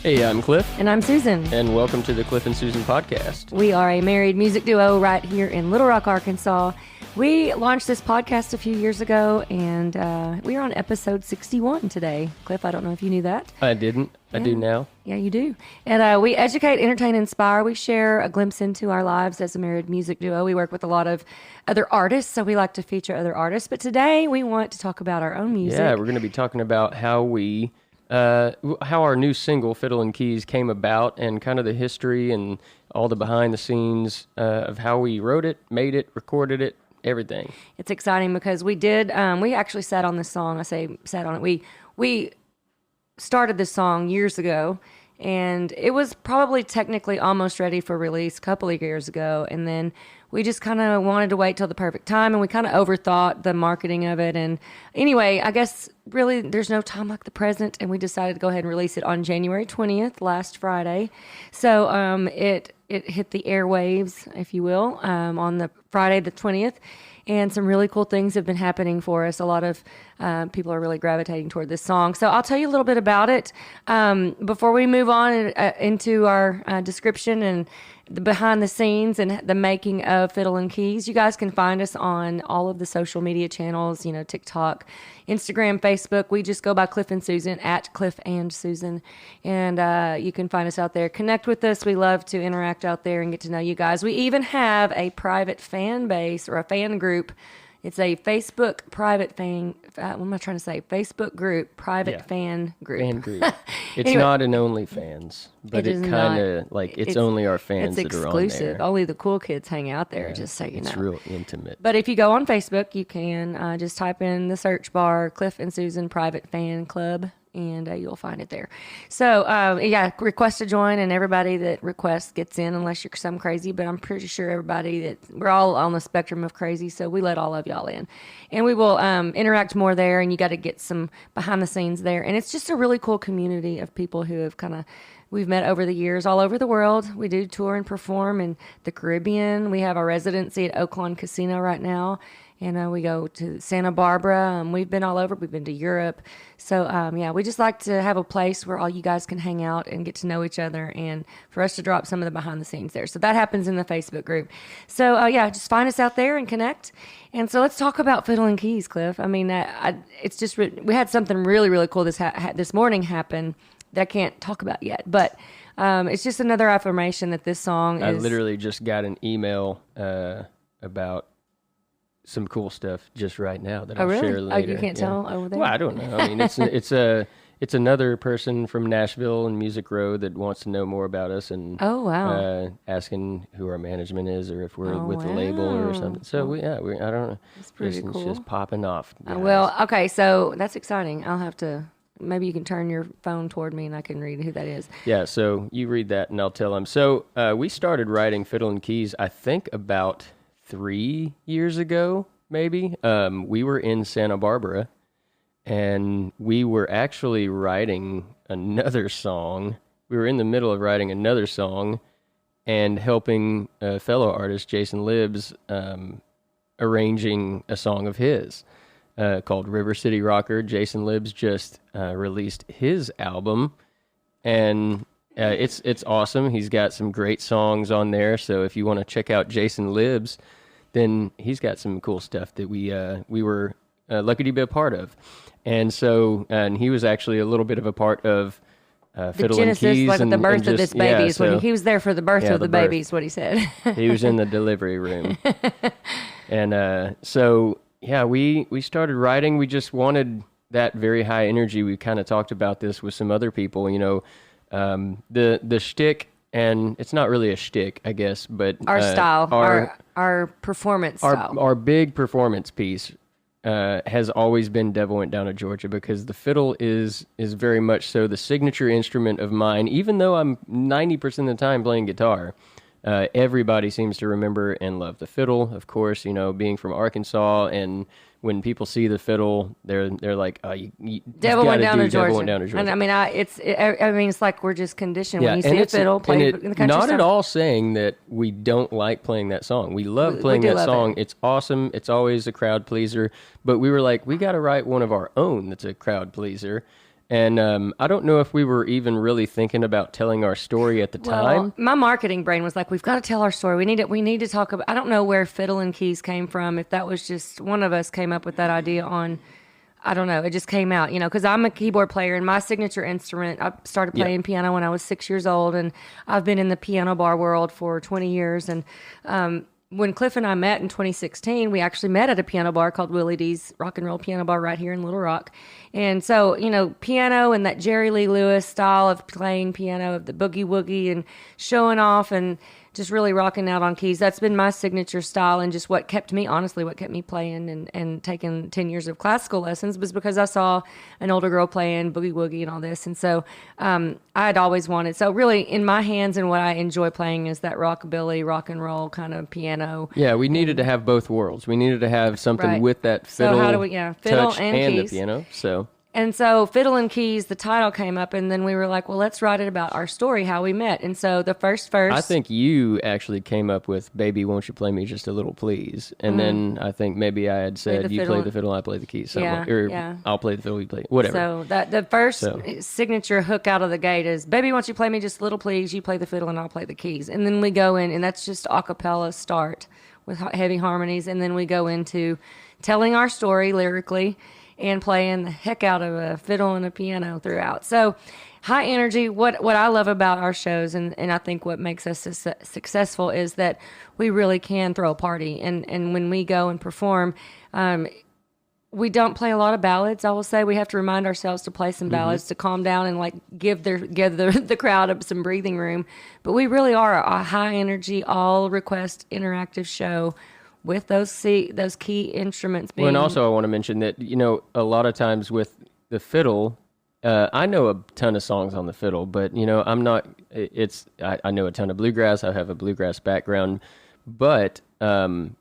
Hey, I'm Cliff. And I'm Susan. And welcome to the Cliff and Susan podcast. We are a married music duo right here in Little Rock, Arkansas. We launched this podcast a few years ago, and we are on episode 61 today. Cliff, I don't know if you knew that. I didn't. I do now. Yeah, you do. And we educate, entertain, inspire. We share a glimpse into our lives as a married music duo. We work with a lot of other artists, so we like to feature other artists. But today we want to talk about our own music. Yeah, we're going to be talking about how our new single, Fiddle Keys, came about, and kind of the history and all the behind the scenes of how we wrote it, made it, recorded it, everything. It's exciting because we did, we actually sat on this song. I say sat on it. We started this song years ago, and it was probably technically almost ready for release a couple of years ago, and then we just kind of wanted to wait till the perfect time, and we kind of overthought the marketing of it. And anyway, I guess really there's no time like the present, and we decided to go ahead and release it on January 20th, last Friday. So it hit the airwaves, if you will, on the Friday the 20th. And some really cool things have been happening for us. A lot of people are really gravitating toward this song. So I'll tell you a little bit about it before we move on into our description and the behind the scenes and the making of Fiddle Keys. You guys can find us on all of the social media channels, TikTok, Instagram, Facebook. We just go by Cliff and Susan, at Cliff and Susan. And you can find us out there. Connect with us. We love to interact out there and get to know you guys. We even have a private fan base or a fan group. It's a Facebook private fan. What am I trying to say? Facebook group, private fan group. Fan group. It's Anyway, not an OnlyFans, but it kind of it's only our fans that are on there. It's exclusive. Only the cool kids hang out there, just so you know. It's real intimate. But if you go on Facebook, you can just type in the search bar, Cliff and Susan Private Fan Club, and you'll find it there. So, request to join, and everybody that requests gets in, unless you're some crazy, but I'm pretty sure we're all on the spectrum of crazy, so we let all of y'all in. And we will interact more there, and you got to get some behind the scenes there. And it's just a really cool community of people who have we've met over the years all over the world. We do tour and perform in the Caribbean. We have our residency at Oaklawn Casino right now. And we go to Santa Barbara. We've been all over. We've been to Europe. So, we just like to have a place where all you guys can hang out and get to know each other, and for us to drop some of the behind the scenes there. So that happens in the Facebook group. So, just find us out there and connect. And so let's talk about Fiddle Keys, Cliff. I mean, it's just, we had something really, really cool this morning happen that I can't talk about yet. But it's just another affirmation that this song I literally just got an email about some cool stuff just right now that I'll share later. Oh, you can't tell over there? Well, I don't know. I mean, it's another person from Nashville and Music Row that wants to know more about us, and asking who our management is, or if we're with the label or something. So I don't know. It's pretty cool. It's just popping off. Okay, so that's exciting. I'll have to. Maybe you can turn your phone toward me and I can read who that is. Yeah, so you read that and I'll tell them. So we started writing Fiddle Keys, I think, about 3 years ago, maybe. We were in Santa Barbara, and we were actually writing another song. We were in the middle of writing another song and helping a fellow artist, Jason Libbs, arranging a song of his called River City Rocker. Jason Libbs just released his album, and it's awesome. He's got some great songs on there, so if you want to check out Jason Libbs, then he's got some cool stuff that we were lucky to be a part of. And so, and he was actually a little bit of a part of Fiddle Genesis, Keys. like the birth of this baby. He was there for the birth of the baby, is what he said. He was in the delivery room. And we started writing. We just wanted that very high energy. We kind of talked about this with some other people, the shtick. And it's not really a shtick, I guess, but our style, our performance style. Our big performance piece has always been Devil Went Down to Georgia, because the fiddle is very much so the signature instrument of mine. Even though I'm 90% of the time playing guitar, everybody seems to remember and love the fiddle, of course, being from Arkansas, and when people see the fiddle, they're like, Devil Went Down to Georgia. And I mean, it's like we're just conditioned. When you see a fiddle play in the country not stuff. at all saying that we don't like playing that song. We love playing that song. It's awesome. It's always a crowd pleaser. But we were like, we got to write one of our own that's a crowd pleaser. And I don't know if we were even really thinking about telling our story at the time. My marketing brain was like, we've got to tell our story. We need to talk about, I don't know where Fiddle and Keys came from, if that was just one of us came up with that idea on, I don't know, it just came out, because I'm a keyboard player and my signature instrument, I started playing piano when I was 6 years old, and I've been in the piano bar world for 20 years. And when Cliff and I met in 2016, we actually met at a piano bar called Willie D's Rock and Roll Piano Bar right here in Little Rock. And so, piano and that Jerry Lee Lewis style of playing piano, of the boogie woogie and showing off and just really rocking out on keys. That's been my signature style, and just what kept me playing and taking 10 years of classical lessons was because I saw an older girl playing boogie woogie and all this. And so I had always wanted, so really in my hands and what I enjoy playing is that rockabilly, rock and roll kind of piano. Yeah, we needed to have both worlds. We needed to have something with that fiddle, so how do we, fiddle touch and the keys. piano. And so Fiddle and Keys, the title came up, and then we were like, well, let's write it about our story, how we met. And so the first verse... I think you actually came up with, "Baby, won't you play me just a little, please?" And then I think maybe I had said, you play the fiddle, I play the keys. I'll play the fiddle, you play whatever. So the first signature hook out of the gate is, "Baby, won't you play me just a little, please? You play the fiddle and I'll play the keys." And then we go in, and that's just a cappella start with heavy harmonies. And then we go into telling our story lyrically and playing the heck out of a fiddle and a piano throughout. So high energy. What I love about our shows, and I think what makes us successful, is that we really can throw a party. And when we go and perform, we don't play a lot of ballads. I will say we have to remind ourselves to play some ballads to calm down and like give the crowd some breathing room. But we really are a high energy, all request interactive show with those key instruments being... Well, and also I want to mention that, a lot of times with the fiddle, I know a ton of songs on the fiddle, but, I'm not... I know a ton of bluegrass. I have a bluegrass background, but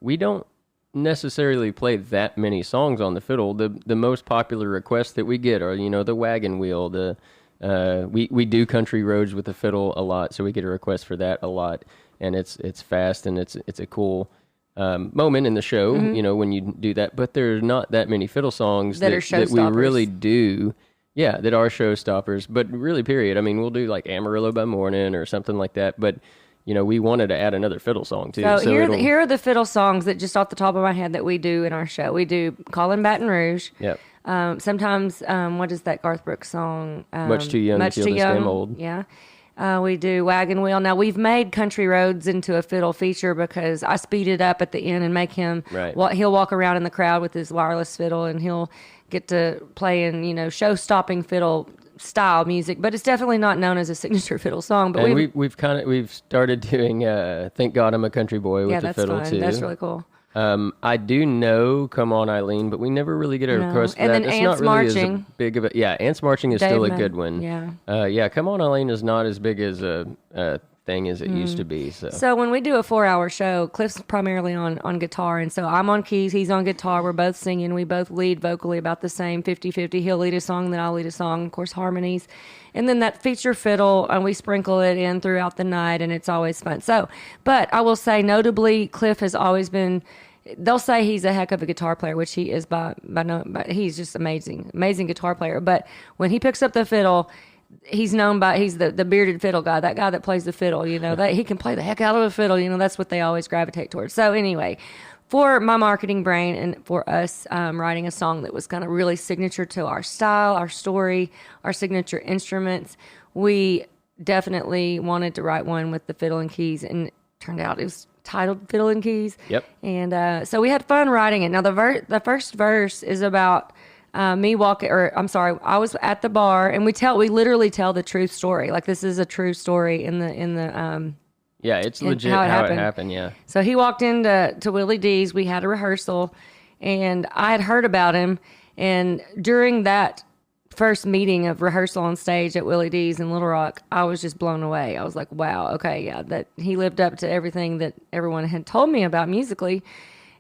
we don't necessarily play that many songs on the fiddle. The most popular requests that we get are, the wagon wheel, we do country roads with the fiddle a lot, so we get a request for that a lot, and it's fast, and it's a cool... moment in the show, when you do that, but there's not that many fiddle songs that we really do, that are showstoppers, but really, period. I mean, we'll do like Amarillo by Morning or something like that, but, we wanted to add another fiddle song too. So here are the fiddle songs that just off the top of my head that we do in our show. We do Callin' Baton Rouge. Yep. Sometimes, what is that Garth Brooks song? Much Too Young to Feel This Damn Old. Yeah. We do Wagon Wheel. Now, we've made Country Roads into a fiddle feature because I speed it up at the end and make him... Right. He'll walk around in the crowd with his wireless fiddle, and he'll get to play in, show-stopping fiddle style music. But it's definitely not known as a signature fiddle song. But and we've started doing Thank God I'm a Country Boy with the fiddle, too. That's really cool. I do know Come On Eileen, but we never really get a request for and that. Then it's Ants not really Marching. as big of a... Yeah, Ants Marching is still a good one. Yeah. Come On Eileen is not as big as a thing as it used to be. So when we do a 4-hour show, Cliff's primarily on guitar, and so I'm on keys, he's on guitar, we're both singing, we both lead vocally about the same 50-50. He'll lead a song, then I'll lead a song, of course, harmonies. And then that feature fiddle, and we sprinkle it in throughout the night, and it's always fun. So, but I will say, notably, Cliff has always been... They'll say he's a heck of a guitar player, which he is but he's just amazing guitar player. But when he picks up the fiddle, he's the bearded fiddle guy, that guy that plays the fiddle, that he can play the heck out of a fiddle, that's what they always gravitate towards. So anyway, for my marketing brain and for us writing a song that was kind of really signature to our style, our story, our signature instruments, we definitely wanted to write one with the fiddle and keys, and it turned out it was titled Fiddle and Keys. Yep. And so we had fun writing it. Now the first verse is about I was at the bar, and we literally tell the true story. Like, this is a true story in the yeah, it's legit how it happened. Yeah. So he walked into Willie D's. We had a rehearsal, and I had heard about him, and during that first meeting of rehearsal on stage at Willie D's in Little Rock, I was just blown away. I was like, wow, okay, yeah, that he lived up to everything that everyone had told me about musically.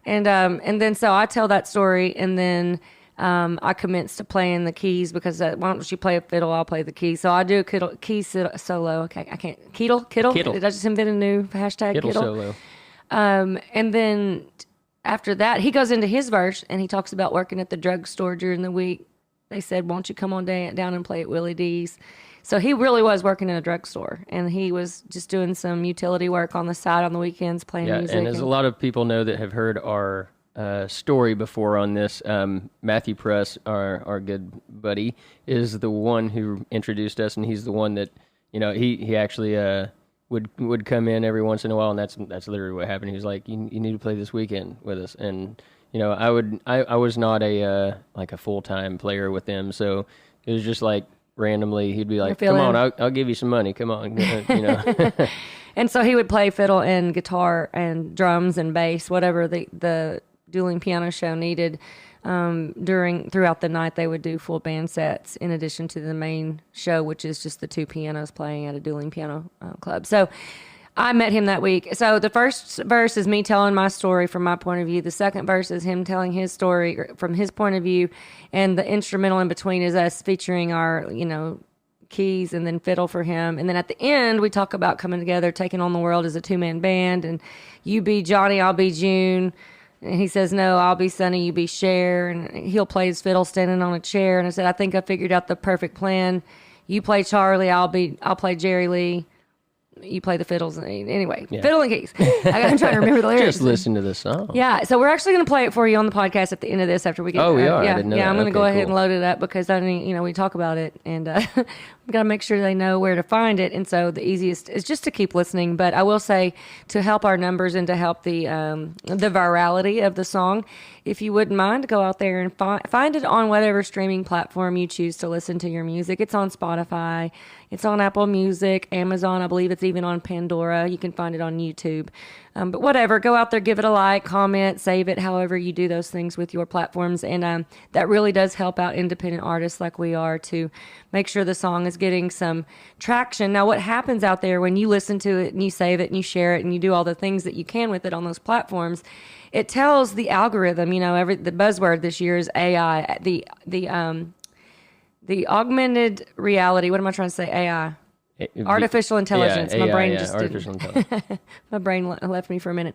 And then so I tell that story, and then I commenced to playing the keys because why don't you play a fiddle, I'll play the keys. So I do a key solo. Okay, I can't. Kittle? Did I just invent a new hashtag? Kittle solo. And then after that, he goes into his verse, and he talks about working at the drugstore during the week, they said, won't you come on down and play at Willie D's? So he really was working in a drugstore, and he was just doing some utility work on the side on the weekends, playing music. And as a lot of people know that have heard our story before on this, Matthew Press, our good buddy, is the one who introduced us, and he's the one that, he actually would come in every once in a while, and that's literally what happened. He was like, you need to play this weekend with us, and I was not a full-time player with them, so it was just like randomly he'd be like, come on, I'll give you some money, come on. And so he would play fiddle and guitar and drums and bass, whatever the dueling piano show needed. Throughout the night, they would do full band sets in addition to the main show, which is just the 2 pianos playing at a dueling piano club. So I met him that week. So the first verse is me telling my story from my point of view. The second verse is him telling his story from his point of view. And the instrumental in between is us featuring our, keys and then fiddle for him. And then at the end, we talk about coming together, taking on the world as a 2-man band. And you be Johnny, I'll be June. And he says, no, I'll be Sonny, you be Cher. And he'll play his fiddle standing on a chair. And I said, I think I figured out the perfect plan. You play Charlie, I'll play Jerry Lee. You play the fiddles. Anyway, Fiddle and Keys. I'm trying to remember the lyrics. Just listen to the song. Yeah, so we're actually going to play it for you on the podcast at the end of this after we get. Oh, we are. Yeah, I didn't know I'm going to go ahead cool. and load it up because we talk about it, and we got to make sure they know where to find it. And so the easiest is just to keep listening. But I will say, to help our numbers and to help the virality of the song, if you wouldn't mind, go out there and find it on whatever streaming platform you choose to listen to your music. It's on Spotify. It's on Apple Music, Amazon. I believe it's even on Pandora. You can find it on YouTube. But whatever, go out there, give it a like, comment, save it, however you do those things with your platforms. And that really does help out independent artists like we are to make sure the song is getting some traction. Now, what happens out there when you listen to it and you save it and you share it and you do all the things that you can with it on those platforms, it tells the algorithm, the buzzword this year is AI, the augmented reality. What am I trying to say? AI. Artificial intelligence. Yeah, my brain AI, just artificial didn't. intelligence. My brain left me for a minute.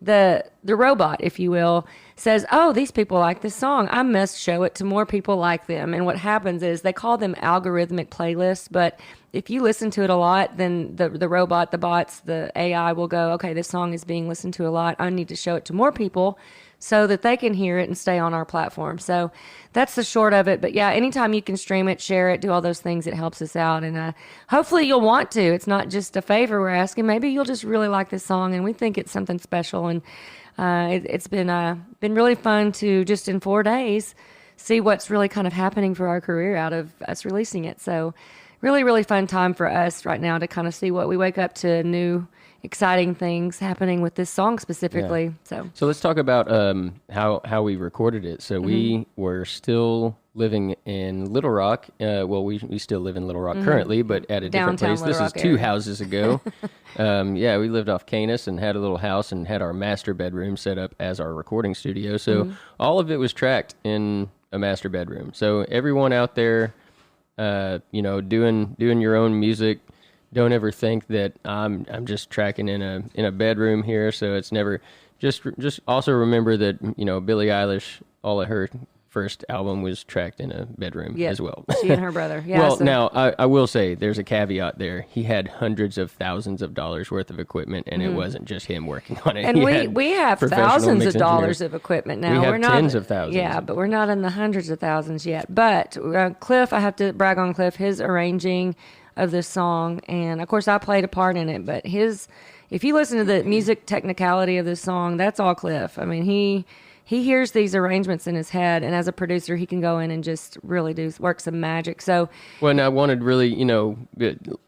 The robot, if you will, says, oh, these people like this song. I must show it to more people like them. And what happens is they call them algorithmic playlists, but if you listen to it a lot, then the robot, the bots, the AI will go, okay, this song is being listened to a lot. I need to show it to more people so that they can hear it and stay on our platform. So that's the short of it. But yeah, anytime you can stream it, share it, do all those things, it helps us out. And hopefully you'll want to. It's not just a favor we're asking. Maybe you'll just really like this song, and we think it's something special. And it's been really fun to just in 4 days see what's really kind of happening for our career out of us releasing it. So really, really fun time for us right now to kind of see what we wake up to new exciting things happening with this song specifically. Yeah. So let's talk about how we recorded it. So we were still living in Little Rock. We still live in Little Rock currently, but at a different Downtown place. Little This Rock is 2 area. houses ago. We lived off Canis and had a little house and had our master bedroom set up as our recording studio. So all of it was tracked in a master bedroom. So everyone out there, doing your own music, don't ever think that I'm just tracking in a bedroom here. So it's never just also remember that Billie Eilish, all of her first album was tracked in a bedroom as well. She and her brother. Yeah. Well, now I will say there's a caveat there. He had hundreds of thousands of dollars worth of equipment, and it wasn't just him working on it. And we have thousands of dollars of equipment now. We We're have not, tens of thousands. Yeah, but we're not in the hundreds of thousands yet. But Cliff, I have to brag on Cliff, his arranging of this song, and of course I played a part in it, but if you listen to the music technicality of this song, that's all Cliff. I mean, he hears these arrangements in his head, and as a producer, he can go in and just really work some magic. So, when I wanted really,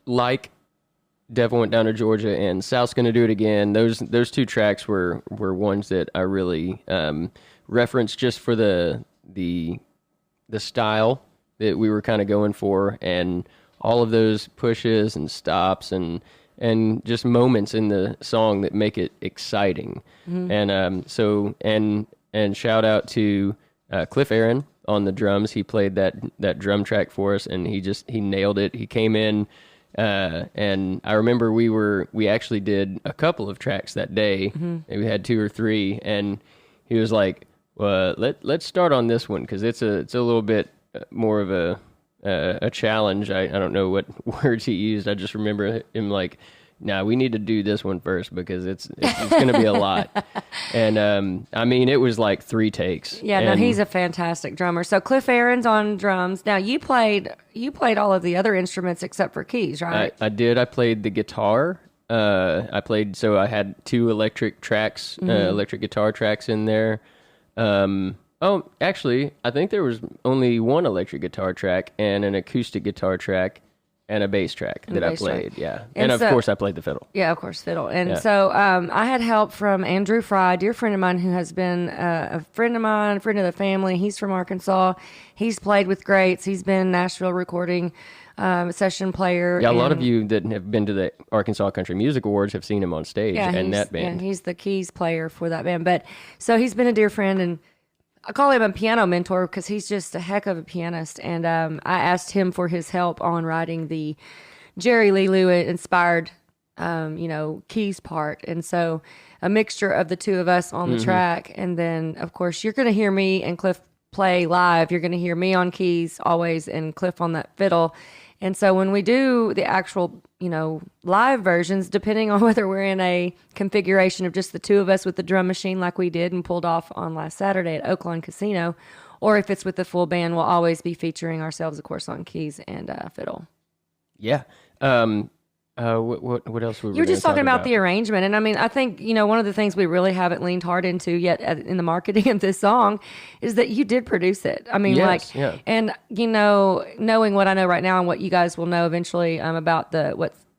like Devil Went Down to Georgia and South's Gonna Do It Again, those 2 tracks were ones that I really referenced just for the style that we were kind of going for, and all of those pushes and stops and just moments in the song that make it exciting. And shout out to Cliff Aaron on the drums. He played that drum track for us, and he nailed it. He came in, and I remember we actually did a couple of tracks that day. We had 2 or 3, and he was like, "Well, let's start on this one because it's a little bit more of a challenge. I don't know what words he used. I just remember him like, "Nah, we need to do this one first because it's going to be a lot." And I mean, it was like 3 takes. Yeah, no, he's a fantastic drummer. So Cliff Aaron's on drums. Now you played all of the other instruments except for keys, right? I did. I played the guitar. So I had 2 electric tracks, electric guitar tracks in there. Actually, I think there was only 1 electric guitar track and an acoustic guitar track and a bass track that I played. Yeah. And of course I played the fiddle. Yeah, of course, fiddle. And so I had help from Andrew Fry, a dear friend of mine who has been a friend of mine, a friend of the family. He's from Arkansas. He's played with greats. He's been in Nashville recording, session player. Yeah, a lot of you that have been to the Arkansas Country Music Awards have seen him on stage and that band. Yeah, he's the keys player for that band. But so he's been a dear friend, and I call him a piano mentor because he's just a heck of a pianist. And I asked him for his help on writing the Jerry Lee Lewis inspired, keys part. And so a mixture of the 2 of us on the track. And then, of course, you're going to hear me and Cliff play live. You're going to hear me on keys always and Cliff on that fiddle. And so when we do the actual, live versions, depending on whether we're in a configuration of just the 2 of us with the drum machine like we did and pulled off on last Saturday at Oaklawn Casino, or if it's with the full band, we'll always be featuring ourselves, of course, on keys and fiddle. Yeah. What else were we You were just talking about the arrangement. And I mean, I think, one of the things we really haven't leaned hard into yet in the marketing of this song is that you did produce it. I mean, and, knowing what I know right now and what you guys will know eventually about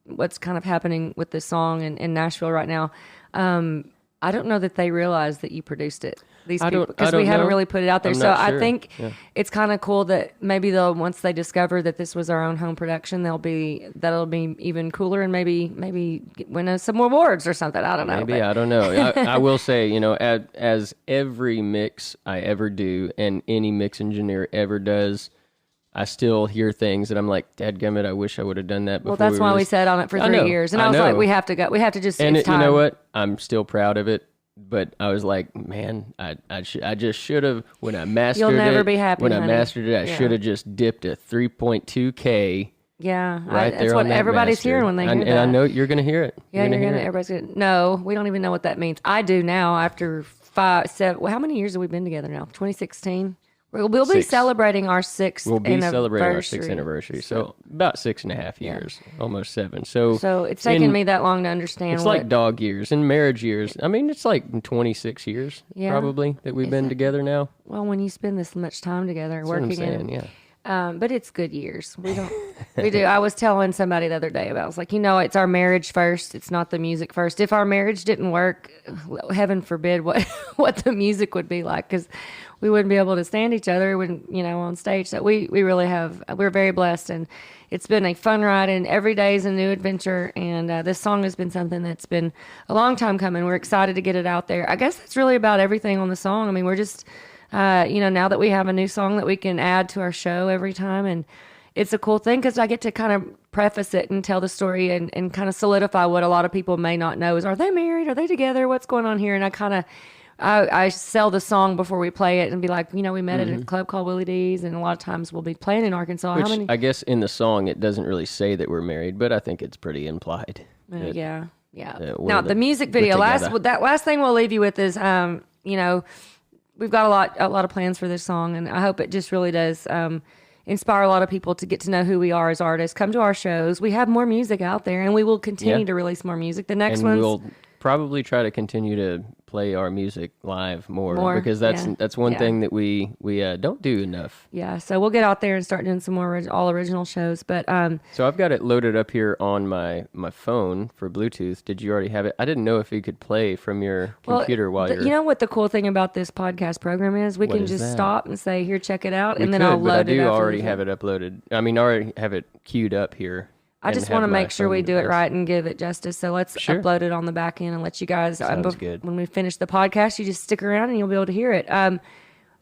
what's kind of happening with this song in Nashville right now, I don't know that they realize that you produced it. These people, because we haven't really put it out there. So I think it's kind of cool that maybe once they discover that this was our own home production, that'll be even cooler and maybe win some more awards or something. I don't know. Maybe, I don't know. I will say, as every mix I ever do and any mix engineer ever does, I still hear things that I'm like, dadgummit, I wish I would have done that before. Well, that's why we sat on it for 3 years. And I was like, we have to go. We have to just, and it's time. You know what? I'm still proud of it. But I was like, man, I just should have, when I mastered it. You'll never be happy, When honey. I mastered it, I should have just dipped a 3.2K. Yeah, right that's what everybody's hearing when they hear that. And I know you're going to hear it. Yeah, everybody's going to. No, we don't even know what that means. I do now after 5, 7, well, how many years have we been together now? 2016? We'll be celebrating our 6th anniversary. We'll be celebrating our 6th anniversary. So about 6.5 years, almost 7. So it's taken me that long to understand. It's like dog years and marriage years. I mean, it's like 26 years probably that we've been together now. Well, when you spend this much time together working, what I'm saying, but it's good years. We do. I was telling somebody the other day about. I was like, it's our marriage first. It's not the music first. If our marriage didn't work, heaven forbid what the music would be like, because we wouldn't be able to stand each other when on stage. So we really have. We're very blessed, and it's been a fun ride. And every day is a new adventure. And this song has been something that's been a long time coming. We're excited to get it out there. I guess that's really about everything on the song. I mean, we're just. Now that we have a new song that we can add to our show every time, and it's a cool thing because I get to kind of preface it and tell the story and kind of solidify what a lot of people may not know is, are they married? Are they together? What's going on here? And I kind of, I sell the song before we play it and be like, we met at a club called Willie D's, and a lot of times we'll be playing in Arkansas. Which I guess in the song it doesn't really say that we're married, but I think it's pretty implied. Yeah. Now the music video, last thing we'll leave you with is, we've got a lot of plans for this song, and I hope it just really does inspire a lot of people to get to know who we are as artists. Come to our shows. We have more music out there, and we will continue to release more music. The next one, we'll probably try to continue to play our music live more because that's one thing that we don't do enough. Yeah, so we'll get out there and start doing some more all original shows. But so I've got it loaded up here on my phone for Bluetooth. Did you already have it? I didn't know if you could play from your computer while you're. You know what the cool thing about this podcast program is? We can just stop and say, "Here, check it out," and then I'll load it. I do already have it uploaded. I mean, I already have it queued up here. I just want to make sure we do it right and give it justice. So let's upload it on the back end and let you guys. Sounds good. When we finish the podcast, you just stick around and you'll be able to hear it.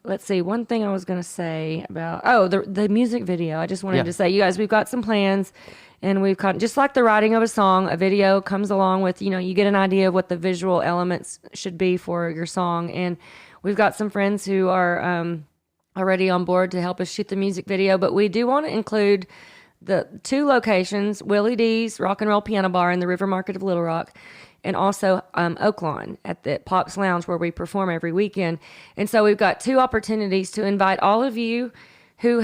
Let's see. One thing I was going to say about the music video. I just wanted to say, you guys, we've got some plans, and we've got, just like the writing of a song, a video comes along with, you get an idea of what the visual elements should be for your song, and we've got some friends who are already on board to help us shoot the music video, but we do want to include the 2 locations, Willie D's Rock and Roll Piano Bar in the River Market of Little Rock, and also Oaklawn at the Pops Lounge where we perform every weekend. And so we've got 2 opportunities to invite all of you who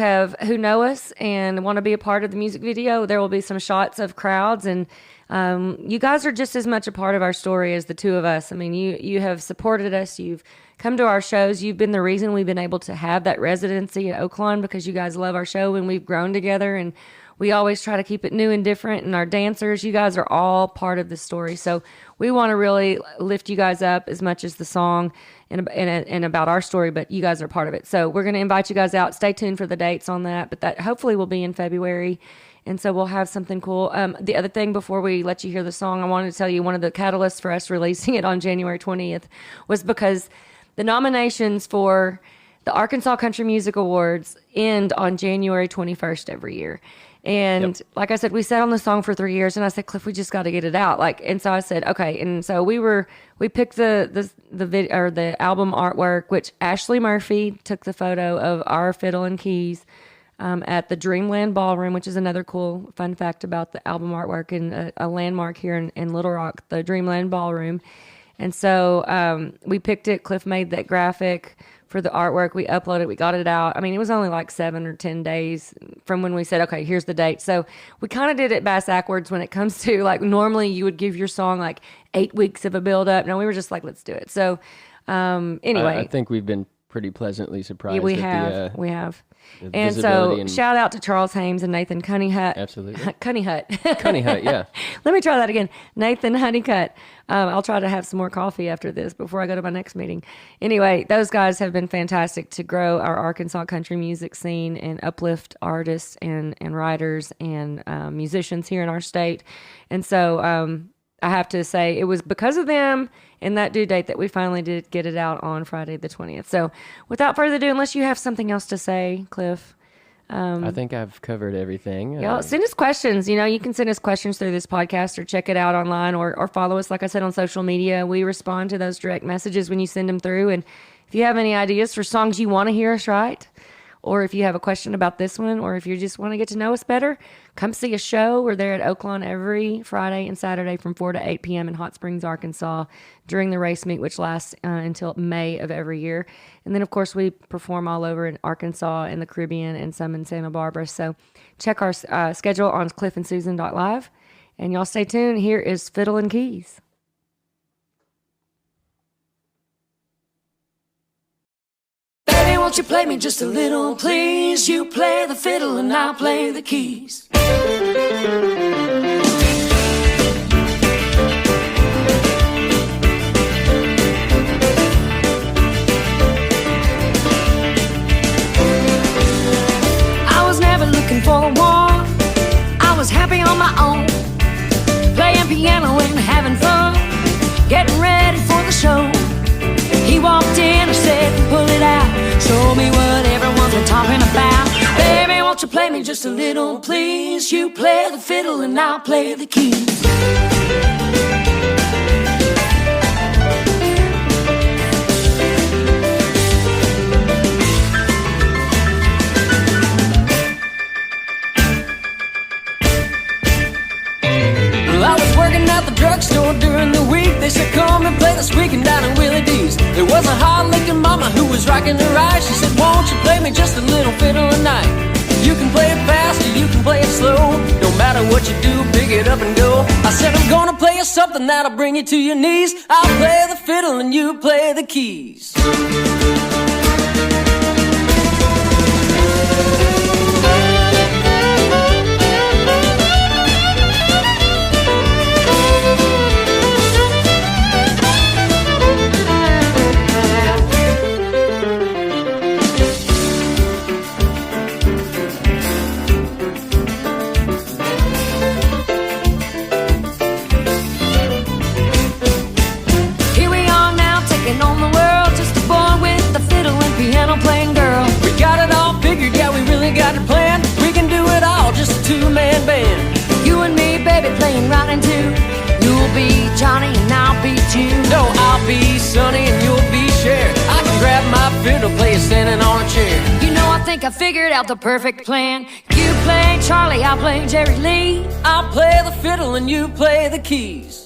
know us and want to be a part of the music video. There will be some shots of crowds, and you guys are just as much a part of our story as the 2 of us. I mean, you have supported us. You've come to our shows. You've been the reason we've been able to have that residency at Oaklawn, because you guys love our show and we've grown together, and we always try to keep it new and different. And our dancers, you guys are all part of the story. So we want to really lift you guys up as much as the song and about our story, but you guys are part of it. So we're going to invite you guys out. Stay tuned for the dates on that, but that hopefully will be in February. And so we'll have something cool. The other thing before we let you hear the song, I wanted to tell you one of the catalysts for us releasing it on January 20th was because the nominations for the Arkansas Country Music Awards end on January 21st every year. And like I said, we sat on the song for 3 years, and I said, Cliff, we just got to get it out. And so I said, okay. And so we picked the video or the album artwork, which Ashley Murphy took the photo of our Fiddle and Keys at the Dreamland Ballroom, which is another cool fun fact about the album artwork and a landmark here in Little Rock, the Dreamland Ballroom. And so we picked it. Cliff made that graphic for the artwork. We uploaded it. We got it out. I mean, it was only like 7 or 10 days from when we said, okay, here's the date. So we kind of did it backwards when it comes to, like, normally you would give your song like 8 weeks of a build up. No, we were just like, let's do it. So anyway. I think we've been pretty pleasantly surprised. Yeah, we have. And so shout out to Charles Hames and Nathan Cunninghut. Absolutely. Cunninghut, yeah. Let me try that again. Nathan Honeycutt. I'll try to have some more coffee after this before I go to my next meeting. Anyway, those guys have been fantastic to grow our Arkansas country music scene and uplift artists and writers and musicians here in our state. And so I have to say it was because of them and that due date that we finally did get it out on Friday the 20th. So without further ado, unless you have something else to say, Cliff. I think I've covered everything. Yeah, send us questions. You can send us questions through this podcast or check it out online or follow us, like I said, on social media. We respond to those direct messages when you send them through. And if you have any ideas for songs you want to hear us write, or if you have a question about this one, or if you just want to get to know us better, come see a show. We're there at Oaklawn every Friday and Saturday from 4 to 8 p.m. in Hot Springs, Arkansas during the race meet, which lasts until May of every year. And then, of course, we perform all over in Arkansas and the Caribbean and some in Santa Barbara. So check our schedule on cliffandsusan.live. And y'all stay tuned. Here is Fiddle and Keys. Won't you play me just a little, please? You play the fiddle and I'll play the keys. I was never looking for a war. I was happy on my own, playing piano and having fun, getting ready for the show. He walked in and said, pull it out, show me what everyone's been talking about. Baby, won't you play me just a little, please? You play the fiddle and I'll play the keys. Well, I was working at the drugstore during the week. They said, come and play this weekend down in Willie D's. There was a hard-looking mama who was rocking her eyes. She said, won't you play me just a little fiddle tonight? You can play it fast or you can play it slow. No matter what you do, pick it up and go. I said, I'm gonna play you something that'll bring you to your knees. I'll play the fiddle and you play the keys. Johnny and I'll be June. No, I'll be Sonny and you'll be Cher. I can grab my fiddle, play it standing on a chair. You know, I think I figured out the perfect plan. You play Charlie, I'll play Jerry Lee. I'll play the fiddle and you play the keys.